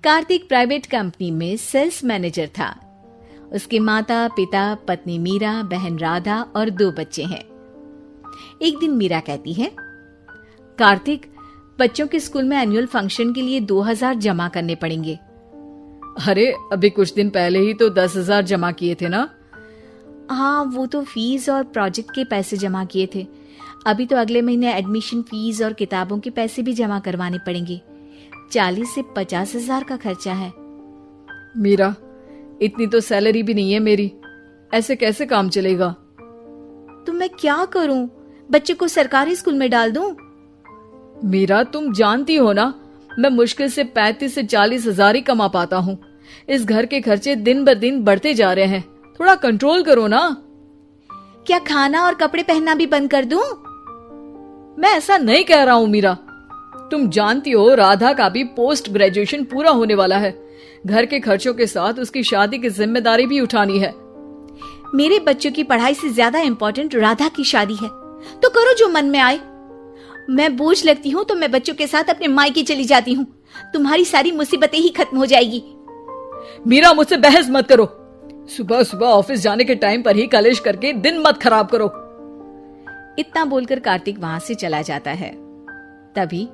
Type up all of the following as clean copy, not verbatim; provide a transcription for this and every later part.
Kartik private company में sales manager था। उसके माता पिता, पत्नी मीरा, बहन राधा और 2 बच्चे हैं। एक दिन मीरा कहती है, कार्तिक, बच्चों के स्कूल में एनुअल फंक्शन के लिए 2000 जमा करने पड़ेंगे। अरे अभी कुछ दिन पहले ही तो 10,000 जमा किए थे ना। हाँ, वो तो फीस और प्रोजेक्ट के पैसे जमा किए थे। अभी तो अगले महीने एडमिशन फीस और किताबों के पैसे भी जमा करवाने पड़ेंगे। 40 से 50,000 का खर्चा है। मीरा, इतनी तो सैलरी भी नहीं है मेरी, ऐसे कैसे काम चलेगा? तो मैं क्या करूं? बच्चे को सरकारी स्कूल में डाल दूं? मीरा, तुम जानती हो ना, मैं मुश्किल से 35 से 40,000 ही कमा पाता हूँ। इस घर के खर्चे दिन ब दिन बढ़ते जा रहे हैं, थोड़ा कंट्रोल करो ना। क्या खाना और कपड़े पहनना भी बंद कर दूं? मैं ऐसा नहीं कह रहा हूँ मीरा। तुम जानती हो राधा का भी पोस्ट ग्रेजुएशन पूरा होने वाला है। घर के खर्चों के साथ उसकी शादी की जिम्मेदारी भी उठानी है। मेरे बच्चों की पढ़ाई से ज्यादा इम्पोर्टेंट राधा की शादी है, तो करो जो मन में आए। मैं बोझ लगती हूँ तो मैं बच्चों के साथ अपने मायके चली जाती हूँ। तुम्हारी सारी मुसीबतें ही खत्म हो जाएगी। मीरा, मुझसे बहस मत करो। सुबह सुबह ऑफिस जाने के टाइम पर ही कलेश करके दिन मत खराब करो। इतना बोलकर कार्तिक वहां से चला जाता है। तभी,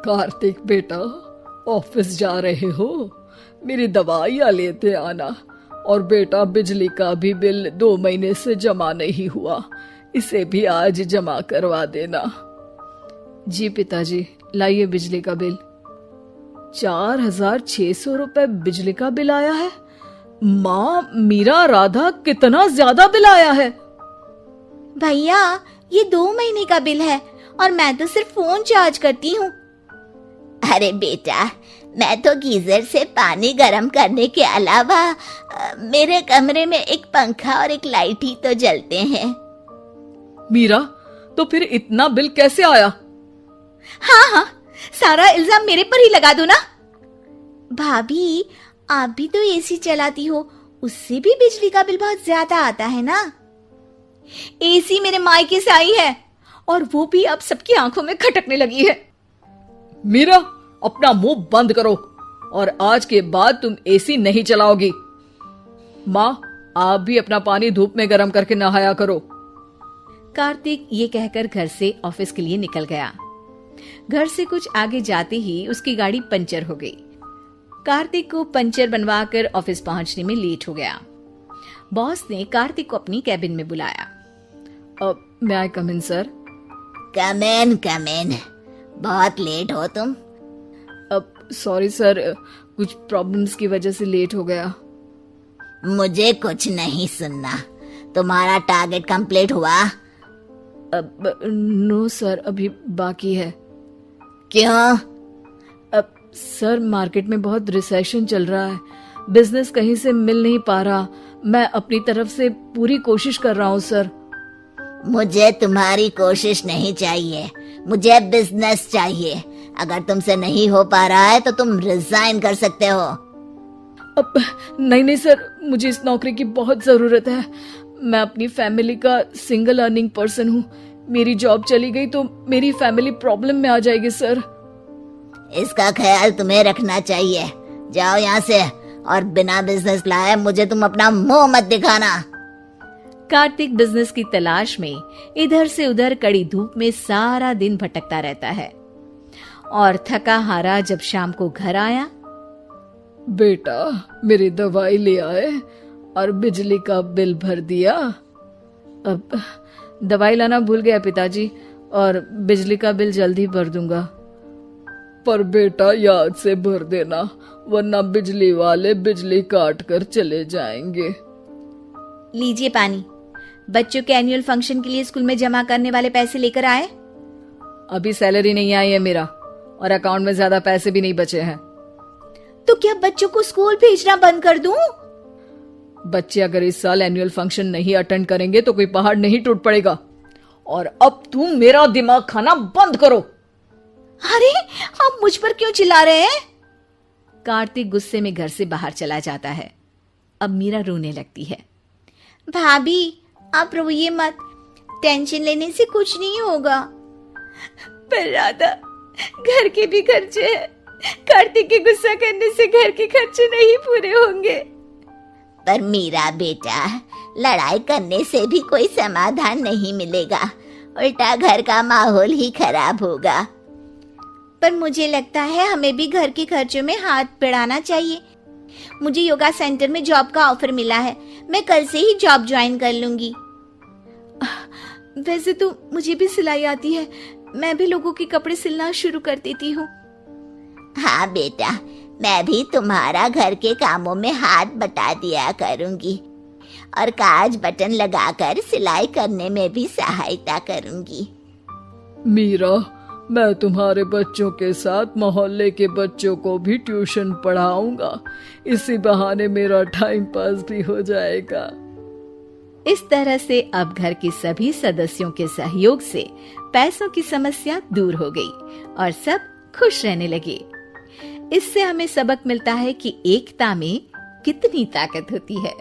कार्तिक बेटा, ऑफिस जा रहे हो? मेरी दवाइयां लेते आना। और बेटा, बिजली का भी बिल 2 महीने से जमा नहीं हुआ, इसे भी आज जमा करवा देना। जी पिताजी, लाइए बिजली का बिल। 4,600 रुपए बिजली का बिल आया है। माँ, मीरा, राधा, कितना ज्यादा बिल आया है। भैया, ये 2 महीने का बिल है और मैं तो सिर्फ फोन चार्ज करती हूँ। अरे बेटा, मैं तो गीजर से पानी गर्म करने के अलावा मेरे कमरे में एक पंखा और एक लाइट ही तो जलते हैं। मीरा, तो फिर इतना बिल कैसे आया? हाँ, सारा इल्जाम मेरे पर ही लगा दो ना। भाभी, आप भी तो एसी चलाती हो, उससे भी बिजली का बिल बहुत ज्यादा आता है ना। एसी मेरे मायके से आई है और वो भी अब सबकी आंखों में खटकने लगी है। मीरा, अपना मुंह बंद करो और आज के बाद तुम एसी नहीं चलाओगी। माँ, आप भी अपना पानी धूप में गर्म करके नहाया करो। कार्तिक ये कहकर घर से ऑफिस के लिए निकल गया। घर से कुछ आगे जाते ही उसकी गाड़ी पंचर हो गई। कार्तिक को पंचर बनवाकर ऑफिस पहुंचने में लेट हो गया। बॉस ने कार्तिक को अपनी कैबिन में बुलाया। मे आई कम इन सर? कम इन। बहुत लेट हो तुम। सॉरी सर, कुछ प्रॉब्लम्स की वजह से लेट हो गया। मुझे कुछ नहीं सुनना। तुम्हारा टारगेट कंप्लीट हुआ? नो सर, अभी बाकी है। क्यों? सर, मार्केट में बहुत रिसेशन चल रहा है, बिजनेस कहीं से मिल नहीं पा रहा। मैं अपनी तरफ से पूरी कोशिश कर रहा हूँ सर। मुझे तुम्हारी कोशिश नहीं चाहिए, मुझे बिजनेस चाहिए। अगर तुमसे नहीं हो पा रहा है तो तुम रिजाइन कर सकते हो। नहीं सर, मुझे इस नौकरी की बहुत जरूरत है। मैं अपनी फैमिली का सिंगल अर्निंग पर्सन हूँ। मेरी जॉब चली गई तो मेरी फैमिली प्रॉब्लम में आ जाएगी सर। इसका ख्याल तुम्हें रखना चाहिए। जाओ यहाँ से, और बिना बिजनेस लाए मुझे तुम अपना मुंह मत दिखाना। कार्तिक बिजनेस की तलाश में इधर से उधर कड़ी धूप में सारा दिन भटकता रहता है और थका हारा जब शाम को घर आया। बेटा, मेरी दवाई ले आए और बिजली का बिल भर दिया। अब दवाई लाना भूल गया पिताजी, और बिजली का बिल जल्दी भर दूंगा। पर बेटा, याद से भर देना, वरना बिजली वाले बिजली काट कर चले जाएंगे। लीजिए पानी। बच्चों के एनुअल फंक्शन के लिए स्कूल में जमा करने वाले पैसे लेकर आए? अभी सैलरी नहीं आई है मेरा, और अकाउंट में ज्यादा पैसे भी नहीं बचे हैं। तो क्या बच्चों को स्कूल भेजना बंद कर दूं? बच्चे अगर इस साल एनुअल फंक्शन नहीं अटेंड करेंगे तो कोई पहाड़ नहीं टूट पड़ेगा। और अब तुम मेरा दिमाग खाना बंद करो। अरे, आप मुझ पर क्यों चिल्ला रहे हैं? कार्तिक गुस्से में घर से बाहर चला जाता है। अब मीरा रोने लगती है। भाभी, आप रोइए मत, टेंशन लेने से कुछ नहीं होगा। पर राधा, घर के भी खर्चे हैं, कार्तिक के गुस्सा करने से घर के खर्चे नहीं पूरे होंगे। पर मीरा बेटा, लड़ाई करने से भी कोई समाधान नहीं मिलेगा, उल्टा घर का माहौल ही खराब होगा। पर मुझे लगता है हमें भी घर के खर्चों में हाथ बढ़ाना चाहिए। मुझे योगा सेंटर में जॉब का ऑफर मिला है, मैं कल से ही जॉब ज्वाइन कर लूंगी। वैसे तो मुझे भी सिलाई आती है, मैं भी लोगों के कपड़े सिलना शुरू कर देती हूँ। हाँ बेटा, मैं भी तुम्हारा घर के कामों में हाथ बटा दिया करूंगी और काज बटन लगाकर सिलाई करने में भी सहायता करूंगी। मीरा, मैं तुम्हारे बच्चों के साथ मोहल्ले के बच्चों को भी ट्यूशन पढ़ाऊंगा। इसी बहाने मेरा टाइम पास भी हो जाएगा। इस तरह से अब घर के सभी सदस्यों के सहयोग से पैसों की समस्या दूर हो गई और सब खुश रहने लगे। इससे हमें सबक मिलता है कि एकता में कितनी ताकत होती है।